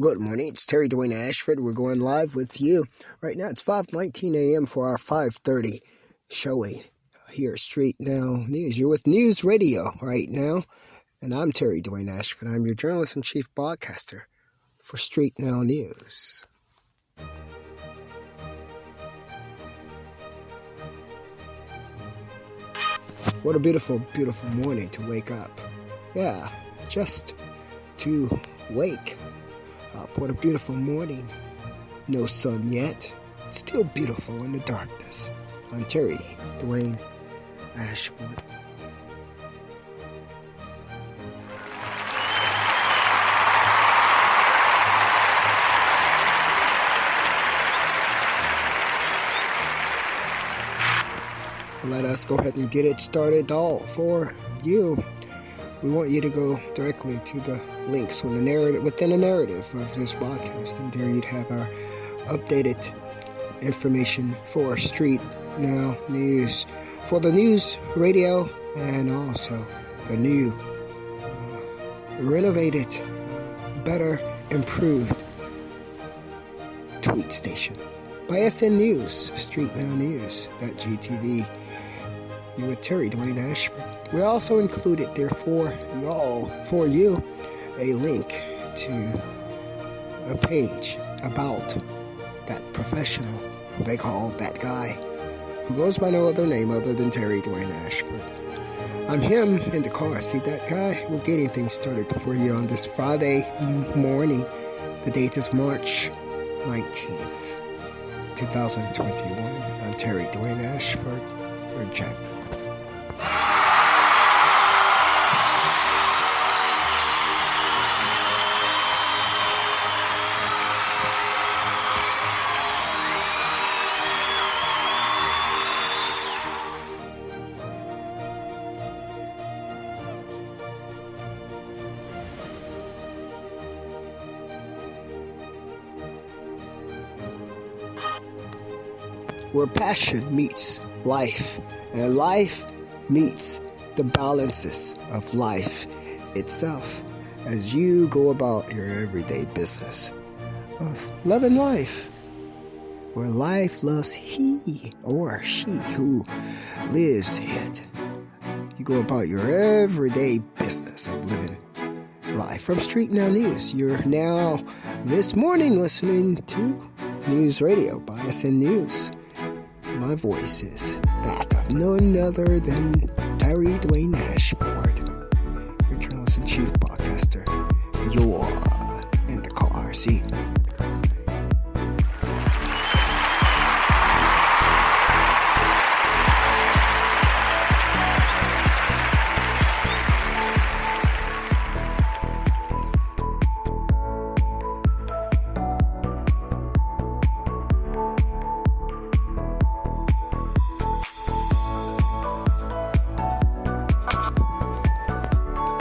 Good morning, it's Dwayne Ashford. We're going live with you. Right now it's 5:19 a.m. for our 5:30 showing here at Street Now News. You're with News Radio right now, and I'm Dwayne Ashford. I'm your journalist-in-chief broadcaster for Street Now News. What a beautiful, beautiful morning to wake up. Yeah, just to wake up. What a beautiful morning. No sun yet. Still beautiful in the darkness. I'm Dwayne Ashford. Let us go ahead and get it started all for you. We want you to go directly to the links within the narrative of this broadcast, and there you'd have our updated information for Street Now News, for the news radio, and also the new, renovated, better, improved tweet station by SNnews, Street Now News, DatgeeTV. You with Dwayne Ashford. We also included there for you a link to a page about that professional who they call DatGuY, who goes by no other name other than Dwayne Ashford. I'm him in the car. See that guy? We're getting things started for you on this Friday morning. The date is March 19th, 2021. I'm Dwayne Ashford. We're Jack. Where passion meets life, and life meets the balances of life itself, as you go about your everyday business of loving life, where life loves he or she who lives it. You go about your everyday business of living life. From Street Now News, you're now this morning listening to News Radio by SNnews. My voice is that of none other than Dwayne Ashford, your journalist-in-chief broadcaster. You're in the car seat.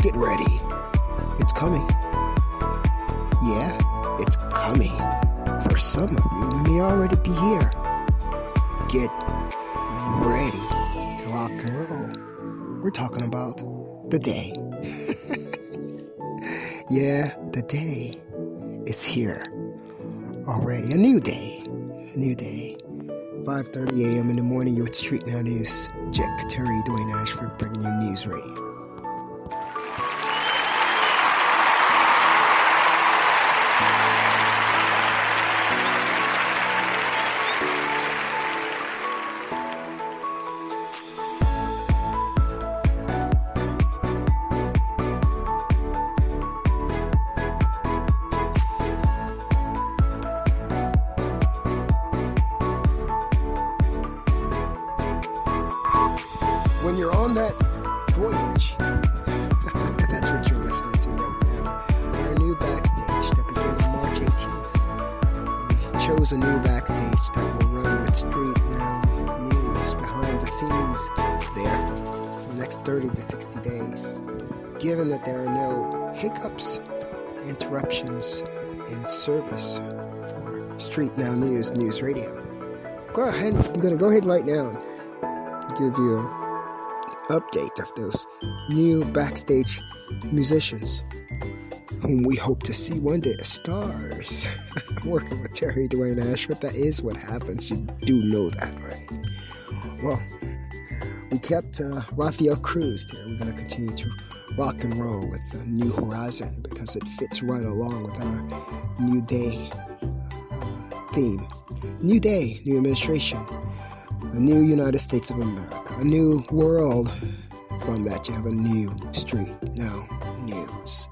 Get ready. It's coming. Yeah, it's coming. For some of you, it may already be here. Get ready to rock and roll. We're talking about the day. Yeah, the day is here already. A new day. A new day. 5:30 a.m. in the morning, you're at Street Now News. Jack Dwayne Ashford bringing you News Radio. When you're on that voyage, that's what you're listening to right now. Our new backstage that began on March 18th. We chose a new backstage that will run with Street Now News behind the scenes there for the next 30 to 60 days. Given that there are no hiccups, interruptions in service for Street Now News, News Radio. Go ahead. I'm going to go ahead right now and give you an update of those new backstage musicians. whom we hope to see one day as stars. Working with Dwayne Ashford, that is what happens. You do know that, right? Well, we kept Rafael Krux there. We're going to continue to rock and roll with New Horizon because it fits right along with our New Day theme. New day, new administration, a new United States of America, a new world. From that, you have a new Street Now News.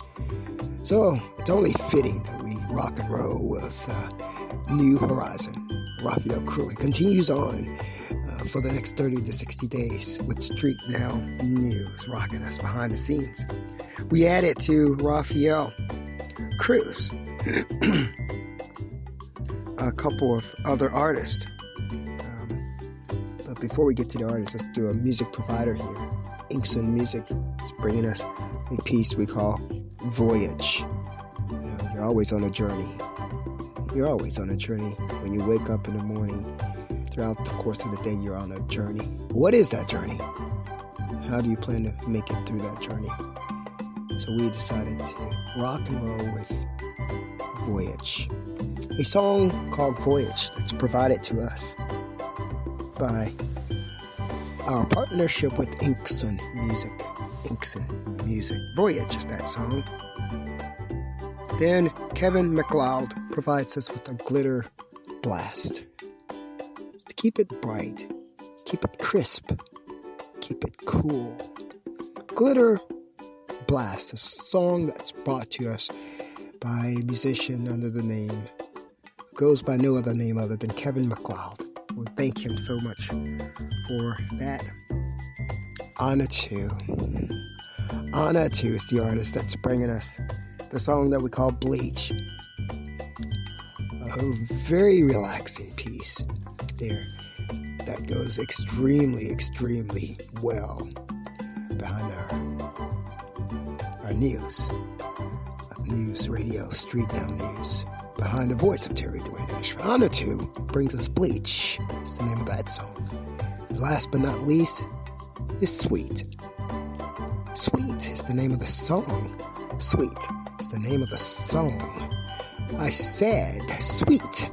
So it's only fitting that we rock and roll with New Horizon. Rafael Krux continues on for the next 30 to 60 days with Street Now News, rocking us behind the scenes. We added to Rafael Krux a couple of other artists. But before we get to the artists, let's do a music provider here. Indacarseat Music is bringing us a piece we call Voyage. You're always on a journey. You're always on a journey. When you wake up in the morning, throughout the course of the day, you're on a journey. What is that journey? How do you plan to make it through that journey? So we decided to rock and roll with Voyage. A song called Voyage that's provided to us by our partnership with Indacarseat Music. Indacarseat Music. Voyage is that song. Then Kevin MacLeod provides us with a glitter blast. To keep it bright, keep it crisp, keep it cool. Glitter Blast, a song that's brought to us by a musician under the name, goes by no other name other than Kevin MacLeod. We thank him so much for that. Anna 2 is the artist that's bringing us the song that we call Bleach. A very relaxing piece there that goes extremely, extremely well behind our news. NewsRadio-StreetNOW News. Behind the voice of Dwayne Ashford. Anna 2 brings us Bleach. It's the name of that song. And last but not least is Sweet. Sweet is the name of the song. Sweet is the name of the song. I said Sweet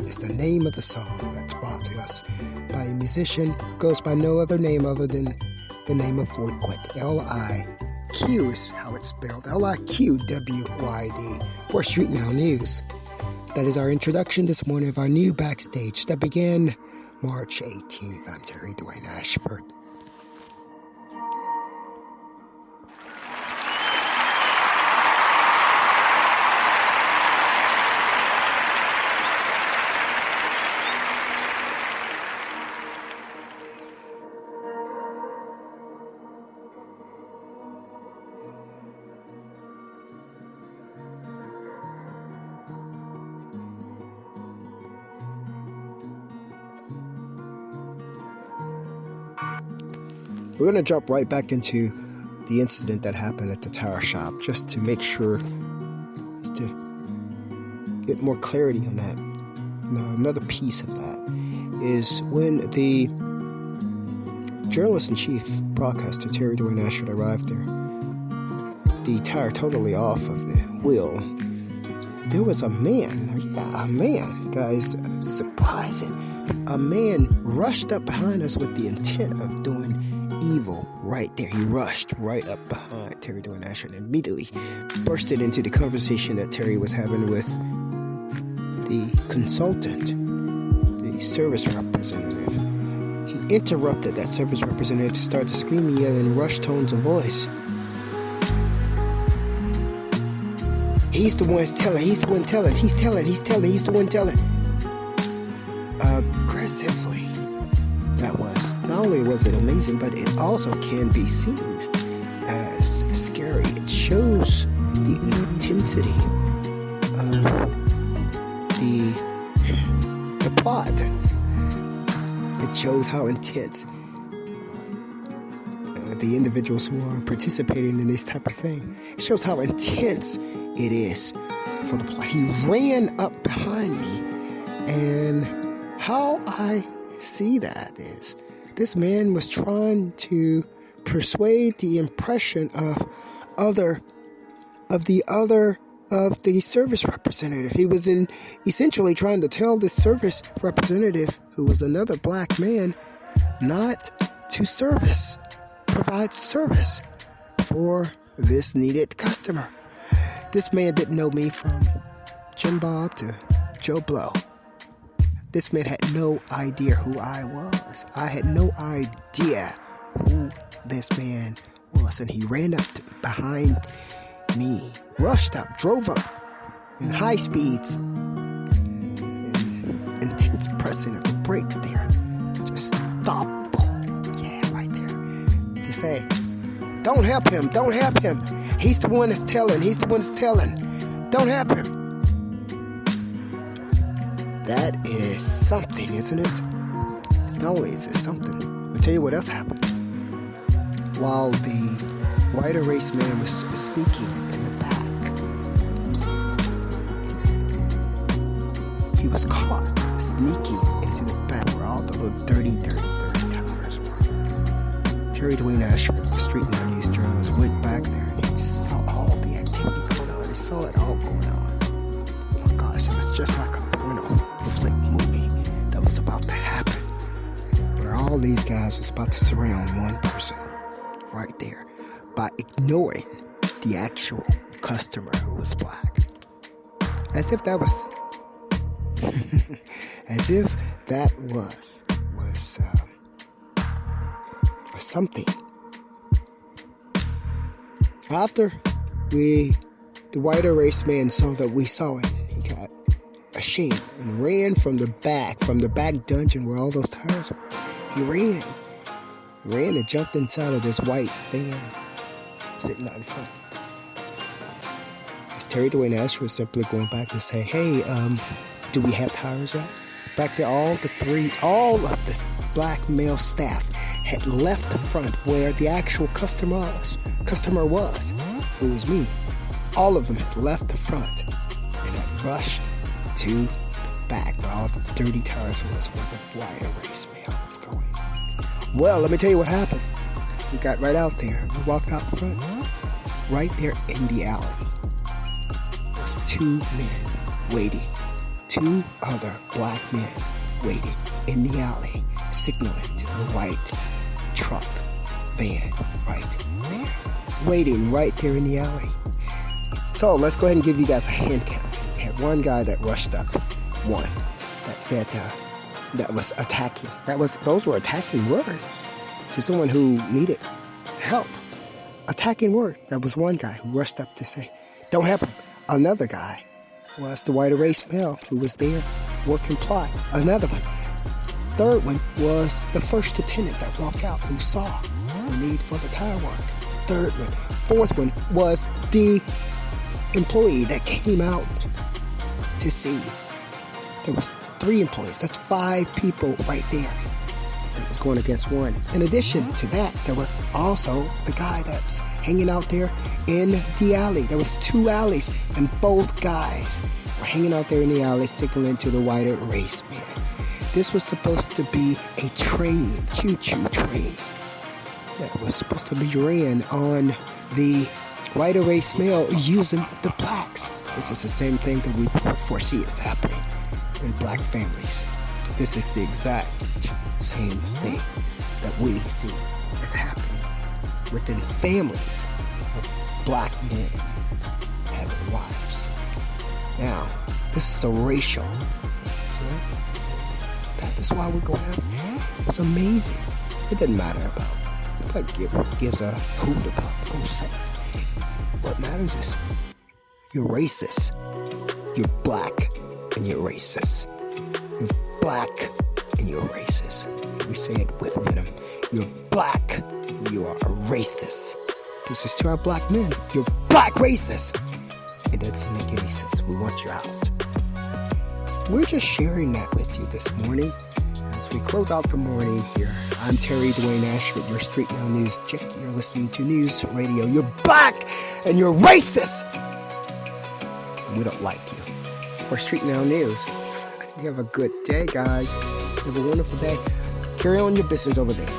is the name of the song that's brought to us by a musician who goes by no other name other than the name of Liquid. L-I-Q is how it's spelled. L-I-Q-W-Y-D for Street Now News. That is our introduction this morning of our new backstage that began March 18th. I'm Dwayne Ashford. We're going to jump right back into the incident that happened at the tire shop just to make sure, just to get more clarity on that. Another piece of that is when the journalist-in-chief broadcaster, Dwayne Ashford, arrived there, the tire totally off of the wheel. There was a man, guys, surprising. A man rushed up behind us with the intent of doing evil right there. He rushed right up behind Dwayne Ashford and immediately bursted into the conversation that Terry was having with the consultant, the service representative. He interrupted that service representative to start to scream and yell in rushed tones of voice. He's the one telling. He's the one telling. He's the one telling. Aggressively. That was. Not only was it amazing, but it also can be seen as scary. It shows the intensity of the plot. It shows how intense the individuals who are participating in this type of thing. It shows how intense it is for the plot. He ran up behind me, and how I see that is this man was trying to persuade the impression of other of the service representative. He was essentially trying to tell this service representative, who was another black man, not to provide service for this needed customer. This man didn't know me from Jim Bob to Joe Blow. This man had no idea who I was. I had no idea who this man was. And he ran up behind me, rushed up, drove up in high speeds, and intense pressing of the brakes there. Just stop. Yeah, right there. To say, don't help him, don't help him. He's the one that's telling, Don't help him. That is something, isn't it? It's not only is it something. I'll tell you what else happened. While the whiter race man was sneaking in the back, he was caught sneaking into the back where all the little dirty towers were. Dwayne Ashford, the StreetNOW news journalist, went back there and he just saw all the activity going on. He saw it all going on. Oh my gosh, it was just like a porno flick movie that was about to happen, where all these guys was about to surround one person right there by ignoring the actual customer who was black. As if that was something. After the whiter race man saw that we saw it, he got ashamed and ran from the back dungeon where all those tires were. He ran and jumped inside of this white van sitting out in front. As Dwayne Ashford was simply going back and say, hey, do we have tires yet? Back there, all of the black male staff had left the front where the actual customer was, who was me. All of them had left the front and had rushed to the back where all the dirty tires was, where the whiter race male was going. Well, let me tell you what happened. We got right out there. We walked out front. Right there in the alley was two men waiting. Two other black men waiting in the alley, signaling to the white truck van right there. Waiting right there in the alley. So let's go ahead and give you guys a hand count. We had one guy that rushed up. One that said that was attacking. Those were attacking words to someone who needed help. Attacking word. That was one guy who rushed up to say, don't help him. Another guy was the whiter race male who was there working ply. Another one. Third one was the first attendant that walked out who saw the need for the tire work. Third one. Fourth one was the employee that came out to see. There was 3 employees. That's 5 people right there. That was going against one. In addition to that, there was also the guy that's hanging out there in the alley. There was 2 alleys, and both guys were hanging out there in the alley, signaling to the whiter race man. This was supposed to be a train, choo-choo train, that was supposed to be ran on the whiter race male using the blacks. This is the same thing that we foresee is happening in black families. This is the exact same thing that we see is happening within families of black men having wives. Now, this is a racial thing. That is why we're going to have. It's amazing. It doesn't matter about. Nobody gives a hoot about sex. What matters is you're racist. You're black and you're racist. You're black and you're racist. We say it with venom. You're black and you are a racist. This is to our black men. You're black racist. It doesn't make any sense. We want you out. We're just sharing that with you this morning. As we close out the morning here, I'm Dwayne Ashford, your StreetNOW News chick. You're listening to News Radio. You're black and you're racist. We don't like you. For StreetNOW News, you have a good day, guys. You have a wonderful day. Carry on your business over there.